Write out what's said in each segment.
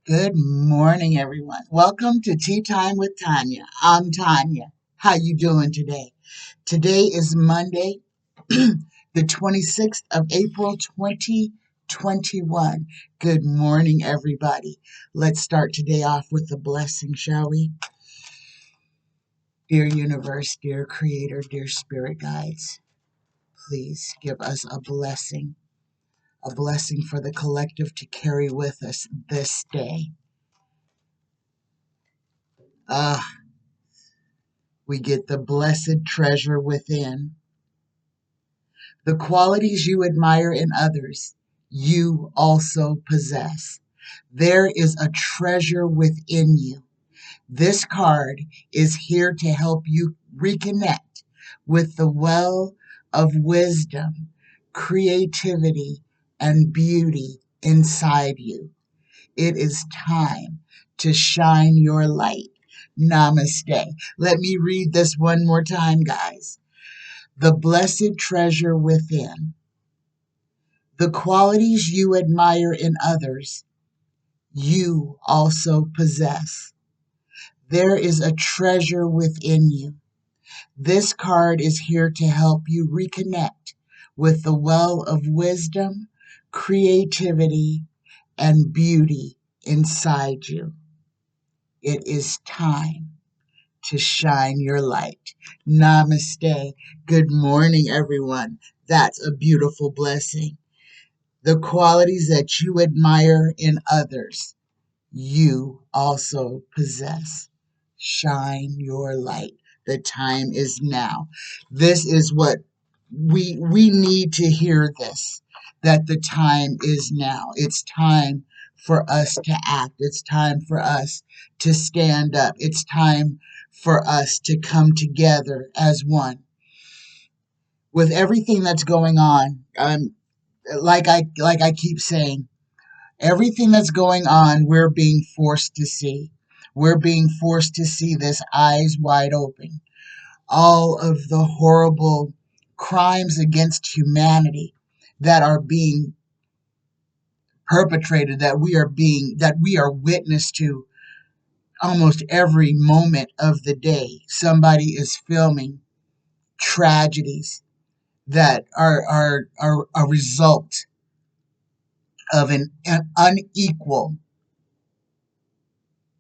Good morning, everyone. Welcome to Tea Time with Tanya. I'm Tanya. How you doing today? Today is Monday, the 26th of April, 2021. Good morning, everybody. Let's start today off with a blessing, shall we? Dear universe, dear creator, dear spirit guides, please give us a blessing for the collective to carry with us this day. Ah, we get the blessed treasure within. The qualities you admire in others, you also possess. There is a treasure within you. This card is here to help you reconnect with the well of wisdom, creativity, and beauty inside you. It is time to shine your light. Namaste. Let me read this one more time, guys. The blessed treasure within. The qualities you admire in others, you also possess. There is a treasure within you. This card is here to help you reconnect with the well of wisdom, creativity, and beauty inside you. It is time to shine your light. Namaste. Good morning, everyone. That's a beautiful blessing. The qualities that you admire in others, you also possess. Shine your light. The time is now. This is what we need to hear this, that the time is now. It's time for us to act. It's time for us to stand up. It's time for us to come together as one. With everything that's going on, like I keep saying, everything that's going on, we're being forced to see. We're being forced to see this eyes wide open. All of the horrible crimes against humanity that are being perpetrated, that we are witness to almost every moment of the day. Somebody is filming tragedies that are a result of an unequal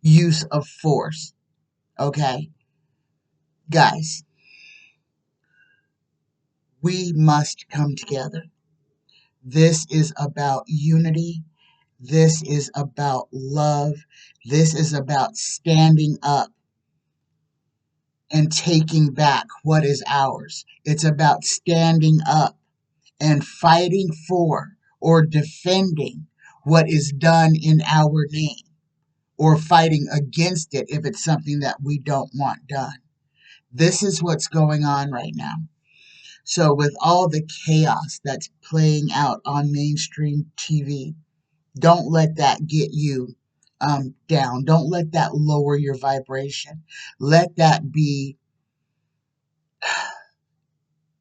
use of force. Okay, guys, we must come together. This is about unity. This is about love. This is about standing up and taking back what is ours. It's about standing up and fighting for or defending what is done in our name, or fighting against it if it's something that we don't want done. This is what's going on right now. So, with all the chaos that's playing out on mainstream TV, don't let that get you down. Don't let that lower your vibration. Let that be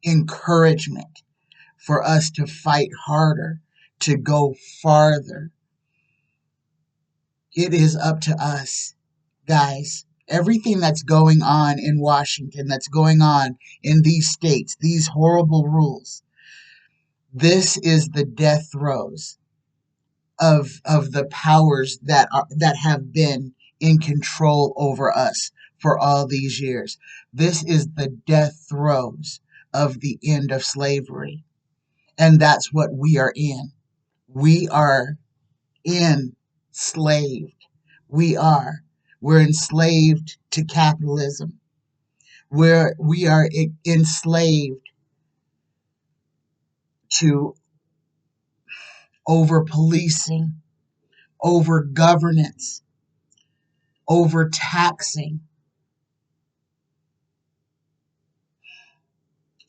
encouragement for us to fight harder, to go farther. It is up to us, guys. Everything that's going on in Washington, that's going on in these states, these horrible rules, this is the death throes of the powers that have been in control over us for all these years. This is the death throes of the end of slavery. And that's what we are in. We are enslaved. We are. We're enslaved to capitalism. We are enslaved to over policing, over governance, over taxing.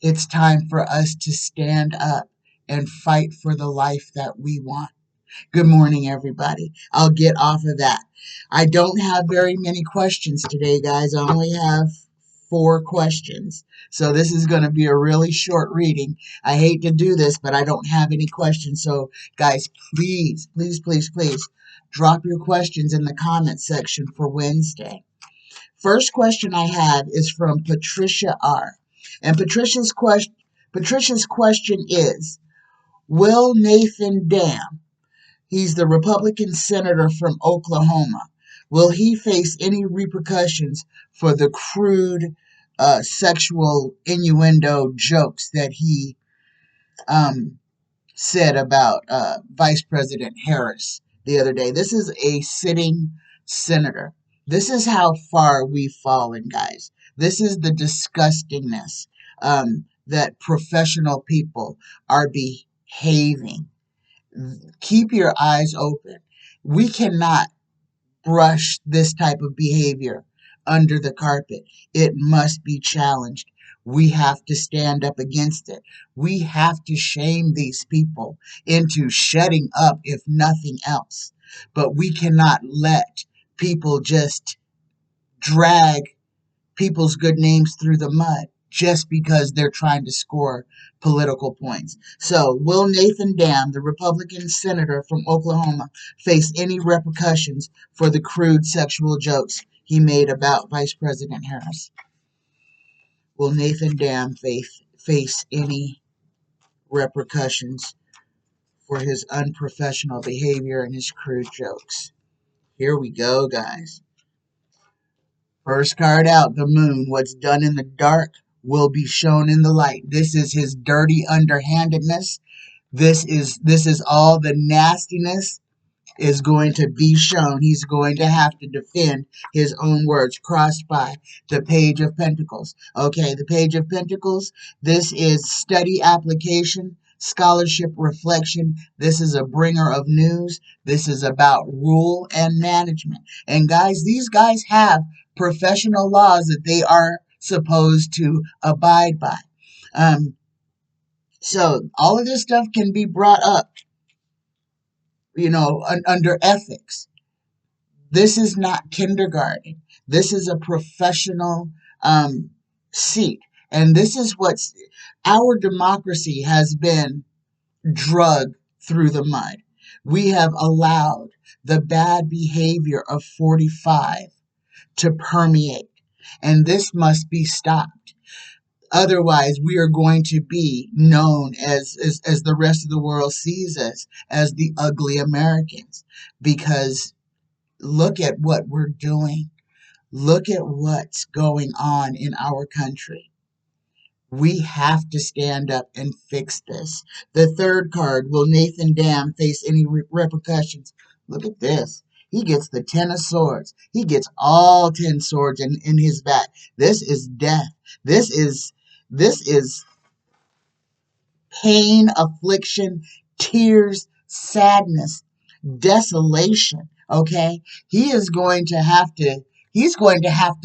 It's time for us to stand up and fight for the life that we want. Good morning, everybody. I'll get off of that. I don't have very many questions today, guys. I only have 4 questions. So this is going to be a really short reading. I hate to do this, but I don't have any questions. So, guys, please, please, please, please, Drop your questions in the comment section for Wednesday. First question I have is from Patricia R. And Patricia's question is, will Nathan Dahm, he's the Republican senator from Oklahoma, will he face any repercussions for the crude sexual innuendo jokes that he said about Vice President Harris the other day? This is a sitting senator. This is how far we've fallen, guys. This is the disgustingness that professional people are behaving. Keep your eyes open. We cannot brush this type of behavior under the carpet. It must be challenged. We have to stand up against it. We have to shame these people into shutting up, if nothing else. But we cannot let people just drag people's good names through the mud just because they're trying to score political points. So, will Nathan Dahm, the Republican senator from Oklahoma, face any repercussions for the crude sexual jokes he made about Vice President Harris? Will Nathan Dahm face any repercussions for his unprofessional behavior and his crude jokes? Here we go, guys. First card out, the moon. What's done in the dark will be shown in the light. This is his dirty underhandedness. This is all the nastiness is going to be shown. He's going to have to defend his own words, crossed by the Page of Pentacles. Okay, the Page of Pentacles, this is study application, scholarship reflection. This is a bringer of news. This is about rule and management. And guys, these guys have professional laws that they are supposed to abide by. So all of this stuff can be brought up, under ethics. This is not kindergarten. This is a professional seat. And this is what's, our democracy has been drugged through the mud. We have allowed the bad behavior of 45 to permeate. And this must be stopped. Otherwise, we are going to be known as the rest of the world sees us as the ugly Americans. Because look at what we're doing. Look at what's going on in our country. We have to stand up and fix this. The third card, will Nathan Dahm face any repercussions? Look at this. He gets the 10 of swords. He gets all 10 swords in his back. This is death. This is pain, affliction, tears, sadness, desolation. Okay? He's going to have to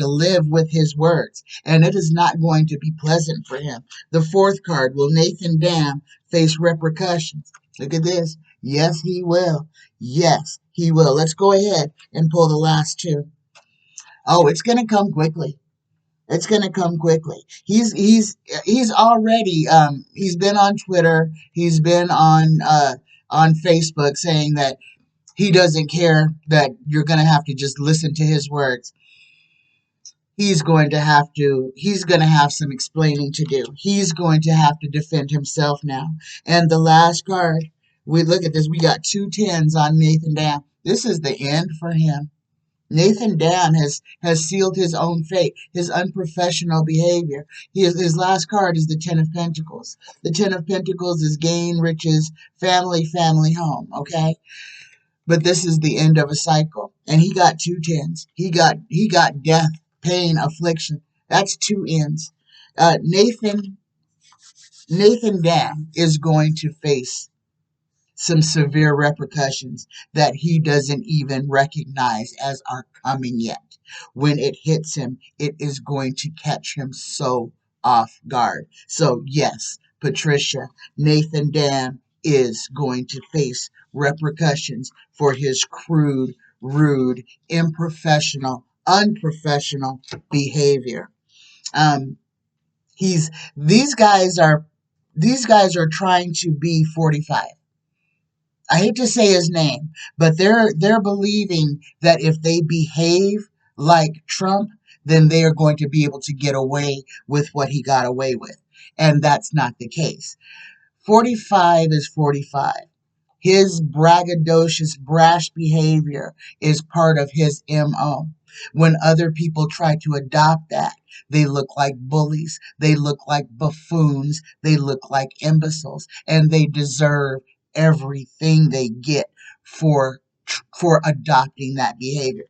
live with his words, and it is not going to be pleasant for him. The fourth card, will Nathan Dahm face repercussions? Look at this. Yes, he will. Yes, he will. Let's go ahead and pull the last two. Oh, it's going to come quickly. It's going to come quickly. He's already he's been on Twitter. He's been on Facebook saying that he doesn't care, that you're going to have to just listen to his words. He's going to have some explaining to do. He's going to have to defend himself now. And the last card, we look at this. We got 2 10s on Nathan Dahm. This is the end for him. Nathan Dahm has sealed his own fate, his unprofessional behavior. His last card is the 10 of Pentacles. The 10 of Pentacles is gain, riches, family, home, okay? But this is the end of a cycle. And he got 2 10s. He got death, pain, affliction. That's 2 ends. Nathan Dahm is going to face some severe repercussions that he doesn't even recognize as are coming yet. When it hits him, it is going to catch him so off guard. So yes, Patricia, Nathan Dahm is going to face repercussions for his crude, rude, unprofessional behavior. These guys are trying to be 45. I hate to say his name, but they're believing that if they behave like Trump, then they are going to be able to get away with what he got away with. And that's not the case. 45 is 45. His braggadocious, brash behavior is part of his MO. When other people try to adopt that, they look like bullies, they look like buffoons, they look like imbeciles, and they deserve everything they get for adopting that behavior.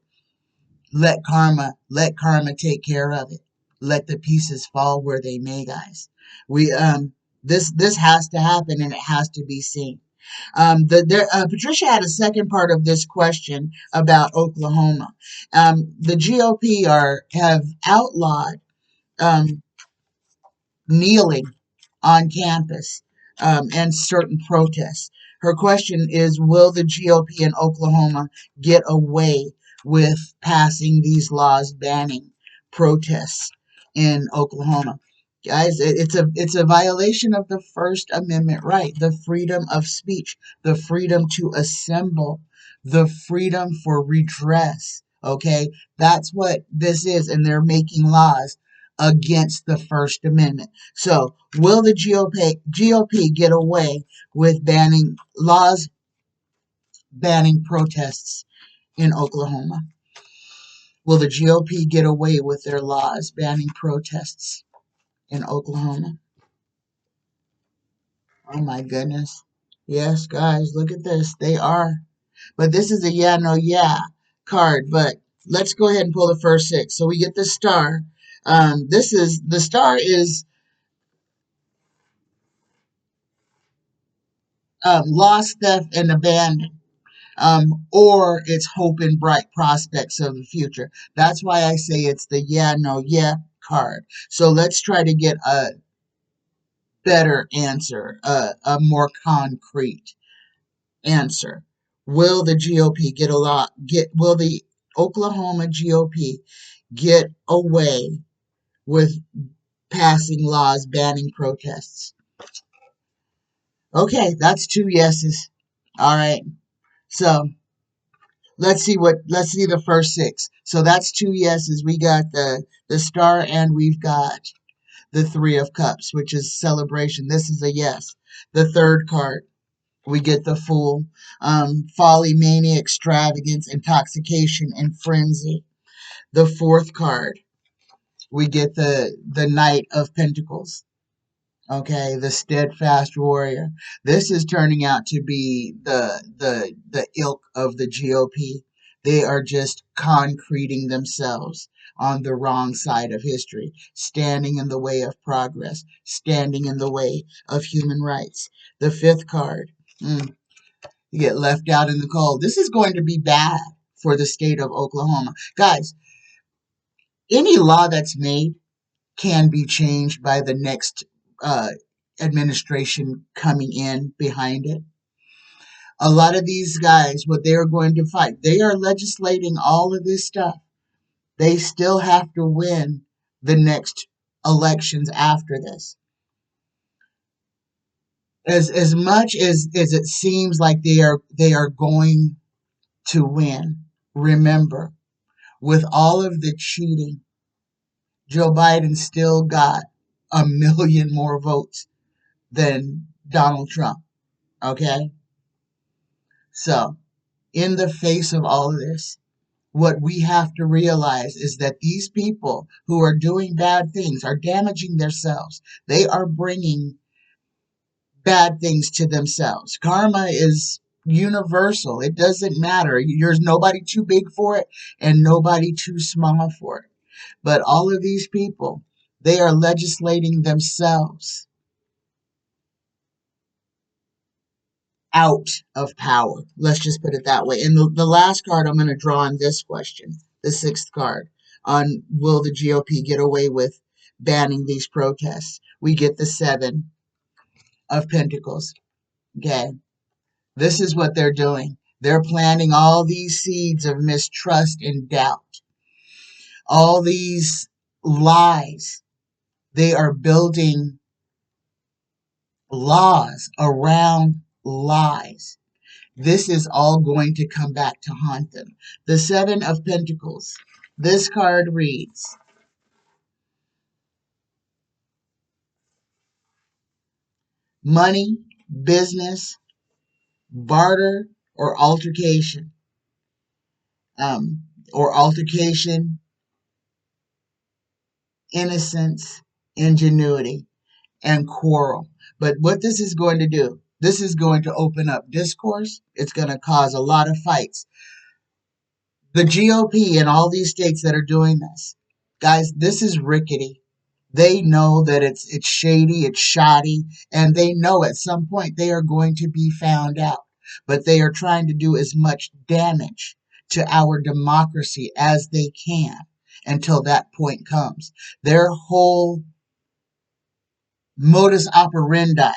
Let karma take care of it. Let the pieces fall where they may, guys. We this has to happen, and it has to be seen. Patricia had a second part of this question about Oklahoma. The GOP have outlawed um, kneeling on campus and certain protests. Her question is, will the GOP in Oklahoma get away with passing these laws banning protests in Oklahoma? Guys, it's a violation of the First Amendment right, the freedom of speech, the freedom to assemble, the freedom for redress. Okay, that's what this is, and they're making laws against the First Amendment. So, will the GOP get away with banning laws banning protests in Oklahoma? Will the GOP get away with their laws banning protests in Oklahoma? Oh my goodness. Yes, guys, look at this. They are. But this is a yeah, no, yeah card. But let's go ahead and pull the first six. So we get the star. The star is lost, theft, and abandon. Or it's hope and bright prospects of the future. That's why I say it's the yeah, no, yeah card. So let's try to get a better answer, a more concrete answer. Will the GOP get a lot? Will the Oklahoma GOP get away with passing laws banning protests? Okay, that's two yeses. All right. So let's see the first six. So that's two yeses. We got the star and we've got the three of cups, which is celebration. This is a yes. The third card, we get the fool, folly, mania, extravagance, intoxication, and frenzy. The fourth card, we get the knight of pentacles. Okay, the steadfast warrior. This is turning out to be the ilk of the GOP. They are just concreting themselves on the wrong side of history, standing in the way of progress, standing in the way of human rights. The fifth card, you get left out in the cold. This is going to be bad for the state of Oklahoma. Guys, any law that's made can be changed by the next uh, administration coming in behind it. A lot of these guys, what they are going to fight, they are legislating all of this stuff. They still have to win the next elections after this. As much as it seems like they are going to win, remember, with all of the cheating, Joe Biden still got a million more votes than Donald Trump. Okay? So, in the face of all of this, what we have to realize is that these people who are doing bad things are damaging themselves. They are bringing bad things to themselves. Karma is universal. It doesn't matter. There's nobody too big for it and nobody too small for it. But all of these people, they are legislating themselves out of power. Let's just put it that way. And the last card I'm going to draw on this question, the sixth card, on will the GOP get away with banning these protests? We get the seven of pentacles. Okay. This is what they're doing. They're planting all these seeds of mistrust and doubt, all these lies. They are building laws around lies. This is all going to come back to haunt them. The Seven of Pentacles. This card reads, money, business, barter, or altercation. Um, or altercation, innocence, ingenuity, and quarrel. But what this is going to do, this is going to open up discourse. It's going to cause a lot of fights. The GOP and all these states that are doing this, guys, this is rickety. They know that it's shady, it's shoddy, and they know at some point they are going to be found out. But they are trying to do as much damage to our democracy as they can until that point comes. Their whole modus operandi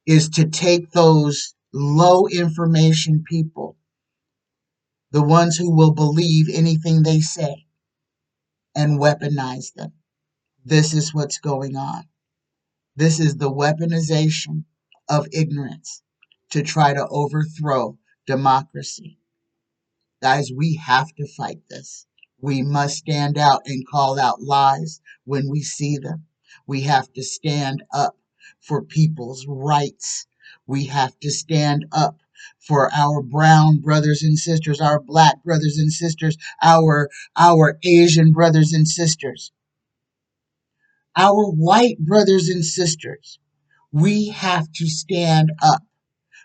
is to take those low information people, the ones who will believe anything they say, and weaponize them. This is what's going on. This is the weaponization of ignorance to try to overthrow democracy. Guys, we have to fight this. We must stand out and call out lies when we see them. We have to stand up for people's rights. We have to stand up for our brown brothers and sisters, our black brothers and sisters, our Asian brothers and sisters, our white brothers and sisters. We have to stand up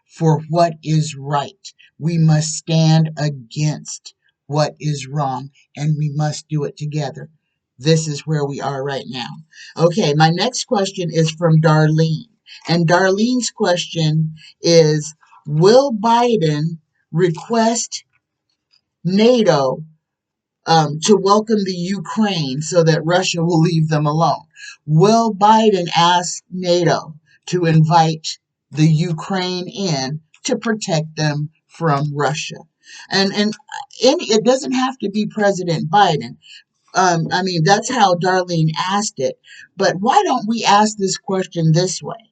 for what is right. We must stand against what is wrong, and we must do it together. This is where we are right now. Okay, my next question is from Darlene. And Darlene's question is, will Biden request NATO to welcome the Ukraine so that Russia will leave them alone? Will Biden ask NATO to invite the Ukraine in to protect them from Russia? And it doesn't have to be President Biden. I mean, that's how Darlene asked it. But why don't we ask this question this way?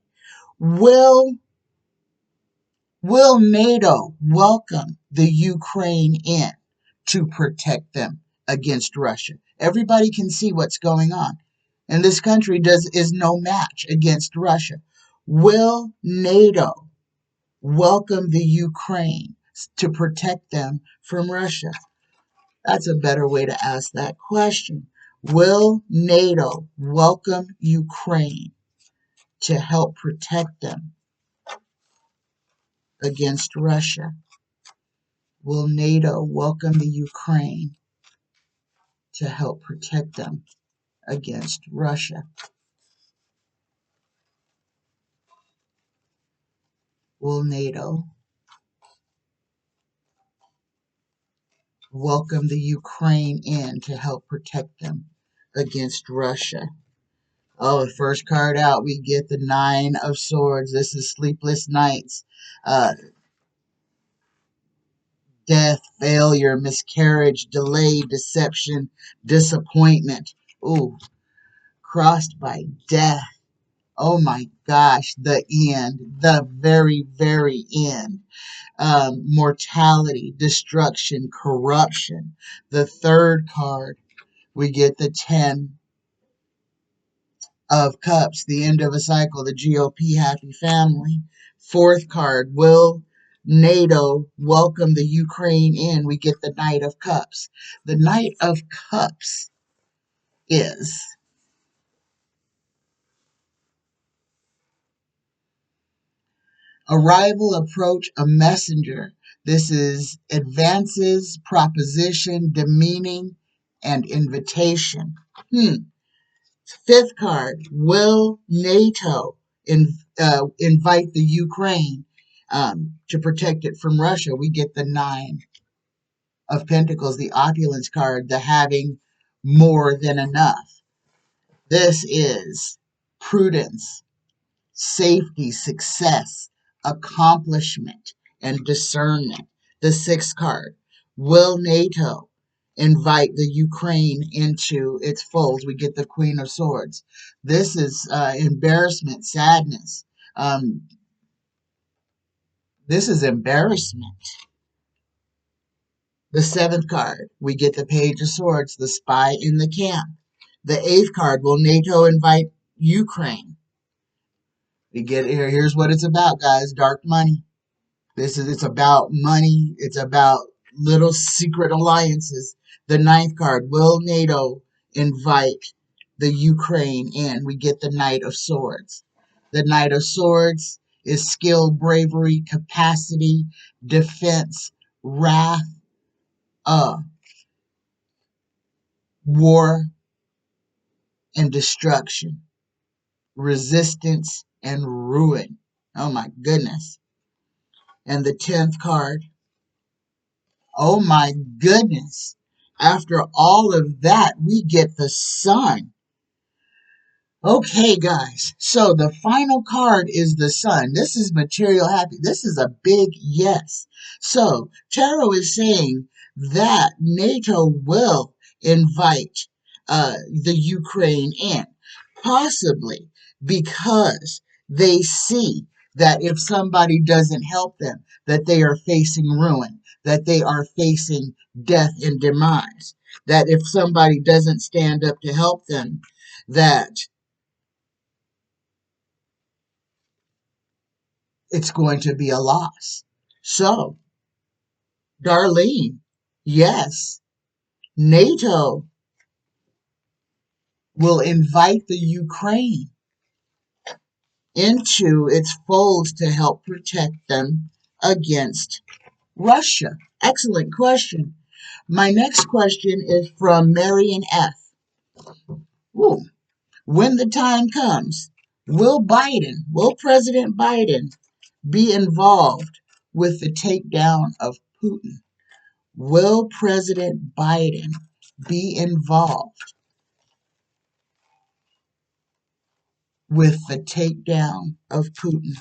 Will Will NATO welcome the Ukraine in to protect them against Russia? Everybody can see what's going on. And this country is no match against Russia. Will NATO welcome the Ukraine to protect them from Russia? That's a better way to ask that question. Will NATO welcome Ukraine to help protect them against Russia? Will NATO welcome the Ukraine to help protect them against Russia? Will NATO welcome the Ukraine in to help protect them against Russia? Oh, the first card out, we get the Nine of Swords. This is sleepless nights, death, failure, miscarriage, delay, deception, disappointment. Ooh, crossed by death. Oh my gosh, the end, the very, very end. Mortality, destruction, corruption. The third card, we get the 10 of Cups, the end of a cycle, the GOP happy family. Fourth card, will NATO welcome the Ukraine in? We get the Knight of Cups. The Knight of Cups is arrival, approach, a messenger. This is advances, proposition, demeaning, and invitation. Fifth card, will NATO invite the Ukraine to protect it from Russia? We get the Nine of Pentacles, the opulence card, the having more than enough. This is prudence, safety, success, accomplishment, and discernment. The sixth card, will NATO invite the Ukraine into its folds? We get the Queen of Swords. This is embarrassment, sadness, um, This is embarrassment. The seventh card, we get the Page of Swords, the spy in the camp. The eighth card, will NATO invite Ukraine? We get here. Here's what it's about, guys. Dark money. It's about money. It's about little secret alliances. The ninth card, will NATO invite the Ukraine in? We get the Knight of Swords. The Knight of Swords is skill, bravery, capacity, defense, wrath, war, and destruction, resistance, and ruin. Oh my goodness. And the 10th card, oh my goodness. After all of that, we get the Sun. Okay, guys. So the final card is the Sun. This is material happy. This is a big yes. So Tarot is saying that NATO will invite the Ukraine in, possibly because they see that if somebody doesn't help them, that they are facing ruin, that they are facing death and demise, that if somebody doesn't stand up to help them, that it's going to be a loss. So, Darlene, yes, NATO will invite the Ukraine into its folds to help protect them against Russia. Excellent question. My next question is from Marion F. Ooh. When the time comes, will President Biden be involved with the takedown of Putin? Will President Biden be involved with the takedown of Putin?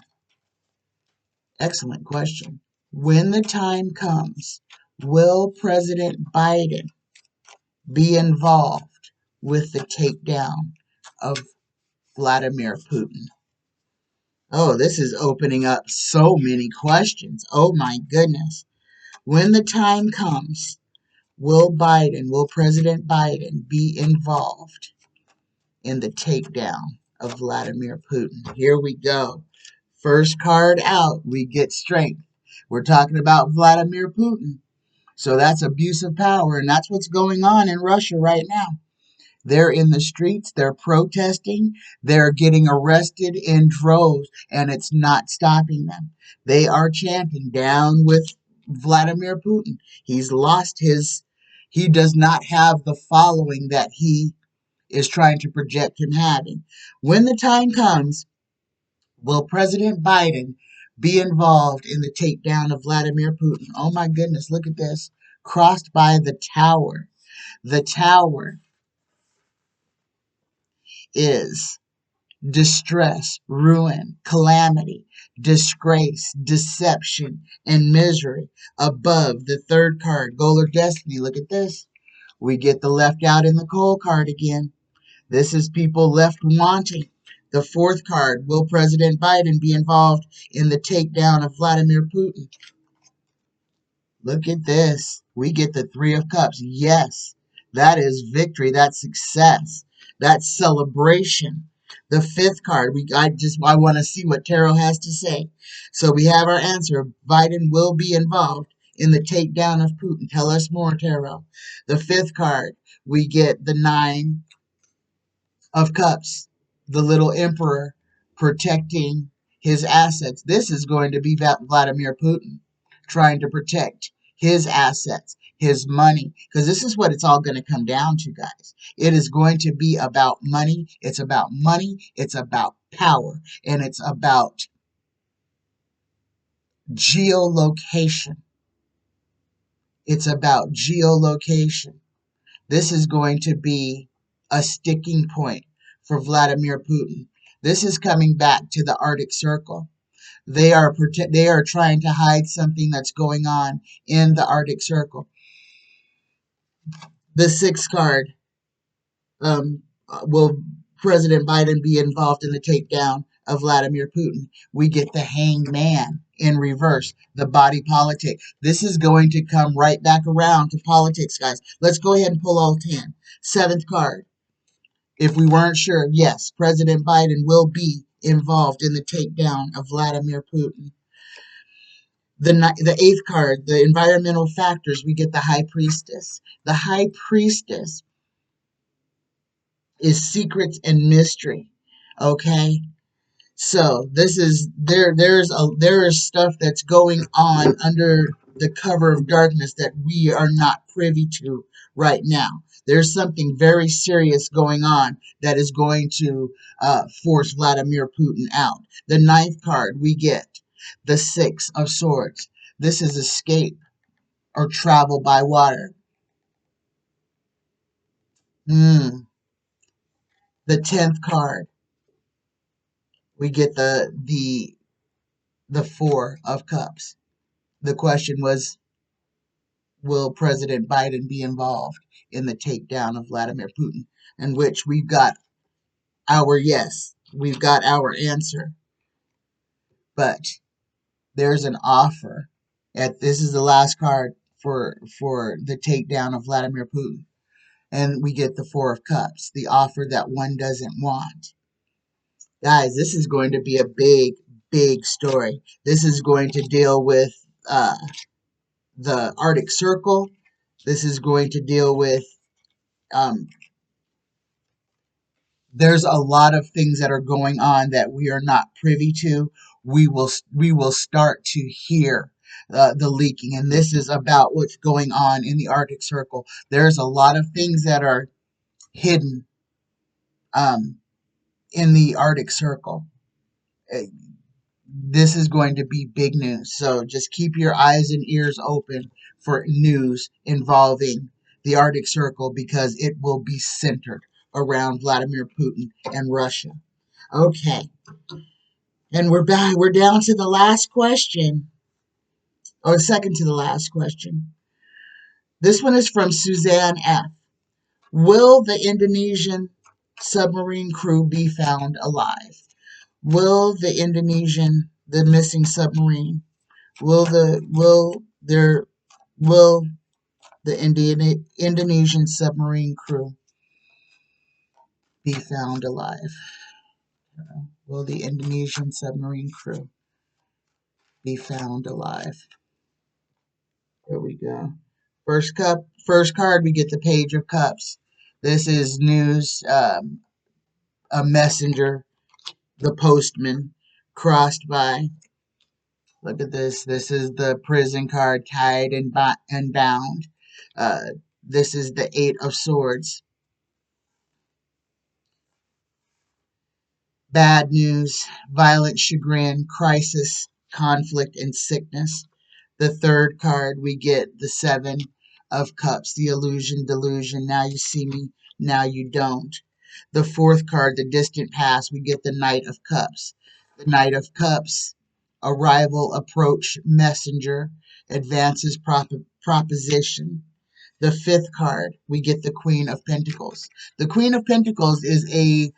Excellent question. When the time comes, will President Biden be involved with the takedown of Vladimir Putin? Oh, this is opening up so many questions. Oh my goodness. When the time comes, will President Biden be involved in the takedown of Vladimir Putin? Here we go. First card out, we get strength. We're talking about Vladimir Putin. So that's abuse of power, and that's what's going on in Russia right now. They're in the streets, they're protesting, they're getting arrested in droves, and it's not stopping them. They are chanting, down with Vladimir Putin. He does not have the following that he is trying to project him having. When the time comes, will President Biden be involved in the takedown of Vladimir Putin? Oh my goodness, look at this. Crossed by the tower. The tower is distress, ruin, calamity, disgrace, deception, and misery. Above the third card, goal or destiny. Look at this. We get the left out in the cold card again. This is people left wanting. The fourth card, will President Biden be involved in the takedown of Vladimir Putin? Look at this. We get the Three of Cups. Yes, that is victory. That's success. That's celebration. The fifth card. I want to see what Tarot has to say. So we have our answer. Biden will be involved in the takedown of Putin. Tell us more, Tarot. The fifth card. We get the Nine of Cups. The little emperor protecting his assets. This is going to be Vladimir Putin trying to protect his assets, his money, because this is what it's all going to come down to, guys. It is going to be about money. It's about money. It's about power. And it's about geolocation. It's about geolocation. This is going to be a sticking point for Vladimir Putin. This is coming back to the Arctic Circle. They are trying to hide something that's going on in the Arctic Circle. The sixth card, will President Biden be involved in the takedown of Vladimir Putin? We get the Hanged Man. in reverse, the body politic. This is going to come right back around to politics, guys. Let's go ahead and pull all 10. Seventh card. If we weren't sure, yes, President Biden will be involved in the takedown of Vladimir Putin. The eighth card, the environmental factors, we get the High Priestess. The High Priestess is secrets and mystery. Okay? So this is there is stuff that's going on under the cover of darkness that we are not privy to right now. There's something very serious going on that is going to force Vladimir Putin out. The ninth card we get the Six of Swords. This is escape or travel by water. The 10th card we get the Four of Cups. The question was, will President Biden be involved in the takedown of Vladimir Putin? In which we've got our yes, we've got our answer. But there's an offer. This is the last card for the takedown of Vladimir Putin. And we get the Four of Cups, the offer that one doesn't want. Guys, this is going to be a big, big story. This is going to deal with the Arctic Circle. This is going to deal with there's a lot of things that are going on that we are not privy to. We will start to hear the leaking, and this is about what's going on in the Arctic Circle. There's a lot of things that are hidden in the Arctic Circle. This is going to be big news. So just keep your eyes and ears open for news involving the Arctic Circle because it will be centered around Vladimir Putin and Russia. Okay. And we're back. We're down to the last question, or second to the last question. This one is from Suzanne F. Will the Indonesian submarine crew be found alive? Will the missing submarine, will the Indonesian submarine crew be found alive? Will the Indonesian submarine crew be found alive? There we go. First card, we get the Page of Cups. This is news, a messenger, the postman, crossed by. Look at this. This is the prison card, tied and bound. This is the Eight of Swords. Bad news, violent chagrin, crisis, conflict, and sickness. The third card, we get the Seven of Cups, the illusion, delusion. Now you see me, now you don't. The fourth card, the distant past, we get the Knight of Cups. The Knight of Cups, arrival, approach, messenger, advances, proposition. The fifth card, we get the Queen of Pentacles. The Queen of Pentacles is a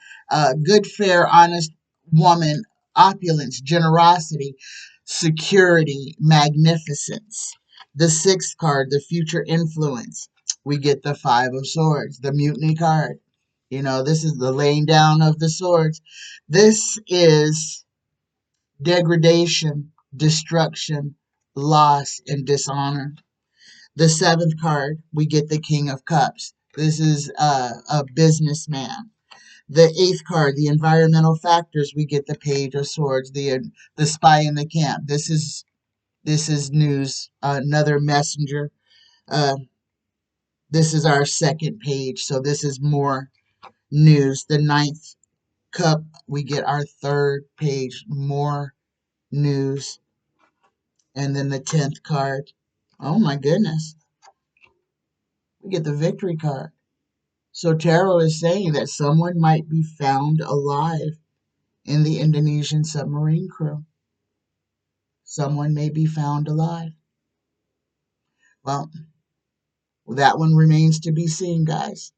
good, fair, honest woman, opulence, generosity, security, magnificence. The sixth card, the future influence. We get the Five of Swords, the Mutiny card. You know, this is the laying down of the swords. This is degradation, destruction, loss, and dishonor. The seventh card, we get the King of Cups. This is a businessman. The eighth card, the environmental factors, we get the Page of Swords, the spy in the camp. This is news, another messenger. This is our second page, so this is more news. The ninth cup, we get our third page, more news. And then the 10th card, oh my goodness, we get the victory card. So tarot is saying that someone might be found alive in the Indonesian submarine crew. Someone may be found alive. Well, that one remains to be seen, guys.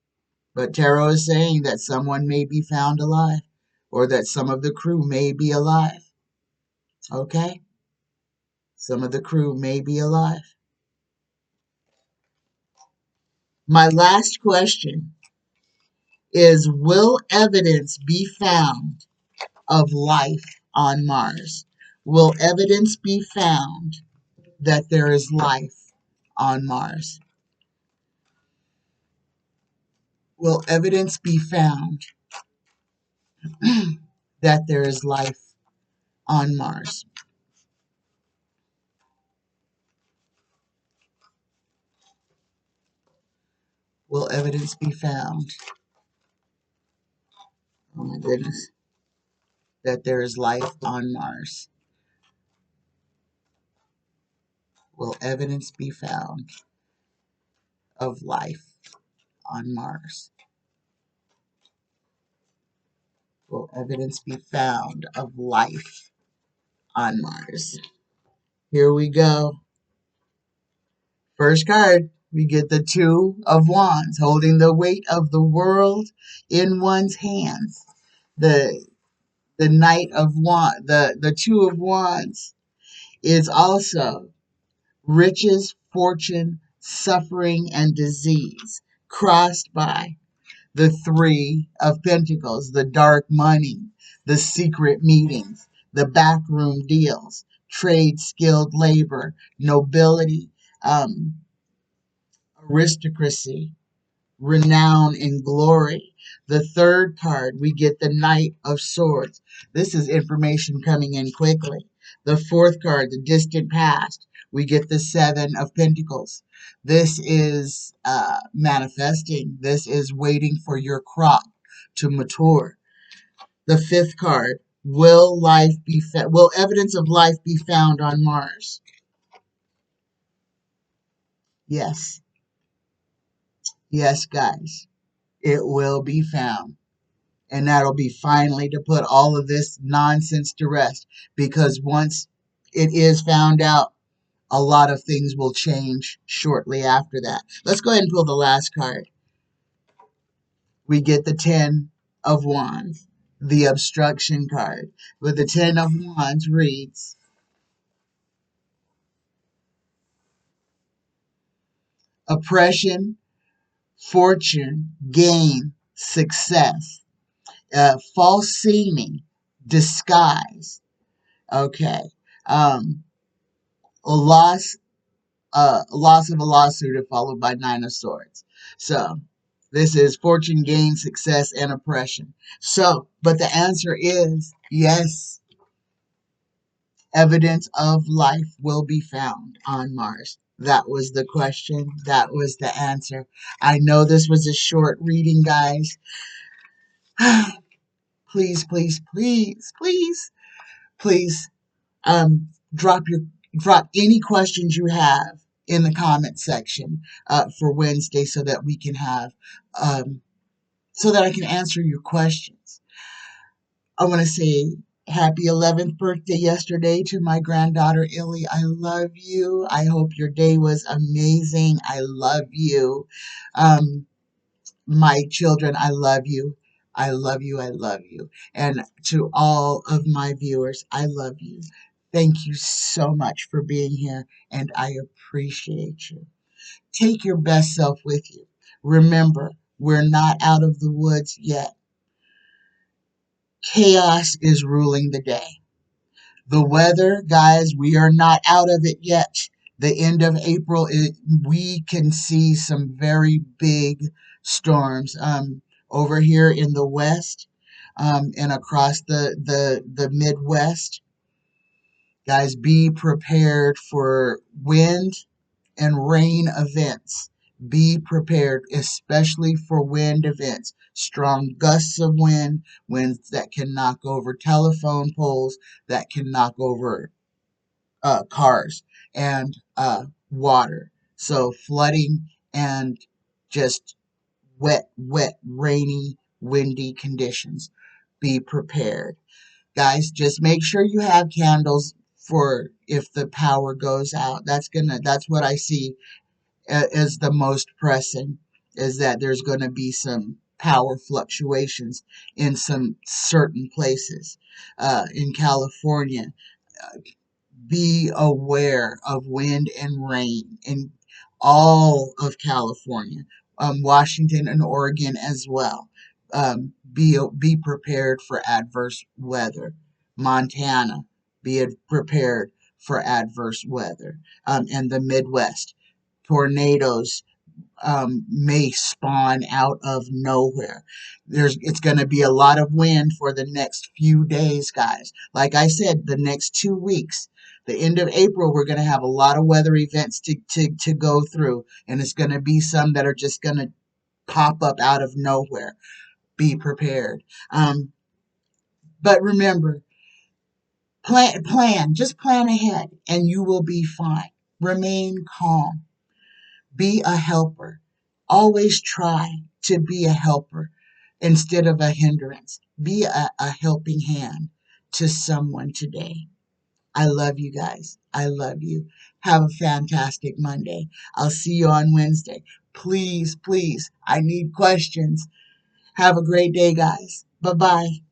But tarot is saying that someone may be found alive, or that some of the crew may be alive. Okay? Some of the crew may be alive. My last question is, will evidence be found of life on Mars? Will evidence be found that there is life on Mars? Will evidence be found that there is life on Mars? Will evidence be found? Oh my goodness. That there is life on Mars. Will evidence be found of life on Mars? Will evidence be found of life on Mars? Here we go. First card, we get the Two of Wands, holding the weight of the world in one's hands. The Knight of Wands, the Two of Wands is also riches, fortune, suffering, and disease, crossed by the Three of Pentacles, the dark money, the secret meetings, the backroom deals, trade, skilled labor, nobility, aristocracy, renown, and glory. The third card, we get the Knight of Swords. This is information coming in quickly. The fourth card, the distant past, we get the Seven of Pentacles. This is manifesting. This is waiting for your crop to mature. The fifth card, will evidence of life be found on Mars? Yes. Yes, guys. It will be found. And that'll be finally to put all of this nonsense to rest. Because once it is found out, a lot of things will change shortly after that. Let's go ahead and pull the last card. We get the Ten of Wands, the obstruction card. With the Ten of Wands reads, oppression, fortune, gain, success, false seeming, disguise. Okay. A loss of a lawsuit followed by Nine of Swords. So this is fortune, gain, success, and oppression. So, but the answer is yes. Evidence of life will be found on Mars. That was the question. That was the answer. I know this was a short reading, guys. Please, please, please, please, please, drop any questions you have in the comment section for Wednesday, so that we can have so that I can answer your questions. I want to say happy 11th birthday yesterday to my granddaughter Illy. I love you. I hope your day was amazing. I love you. My children, I love you. I love you. I love you. And to all of my viewers, I love you. Thank you so much for being here, and I appreciate you. Take your best self with you. Remember, we're not out of the woods yet. Chaos is ruling the day. The weather, guys, we are not out of it yet. The end of April, we can see some very big storms over here in the west and across the Midwest. Guys, be prepared for wind and rain events. Be prepared, especially for wind events. Strong gusts of wind, winds that can knock over telephone poles, that can knock over cars, and water. So flooding and just wet, rainy, windy conditions. Be prepared. Guys, just make sure you have candles for if the power goes out. That's what I see as the most pressing, is that there's going to be some power fluctuations in some certain places. In California, be aware of wind and rain in all of California, Washington and Oregon as well. Be prepared for adverse weather. Montana, prepared for adverse weather. And the Midwest, tornadoes may spawn out of nowhere. It's going to be a lot of wind for the next few days, guys. Like I said, the next 2 weeks, the end of April, we're going to have a lot of weather events to go through, and it's going to be some that are just going to pop up out of nowhere. Be prepared. But remember, just plan ahead, and you will be fine. Remain calm. Be a helper. Always try to be a helper instead of a hindrance. Be a helping hand to someone today. I love you guys. I love you. Have a fantastic Monday. I'll see you on Wednesday. Please, please, I need questions. Have a great day, guys. Bye bye.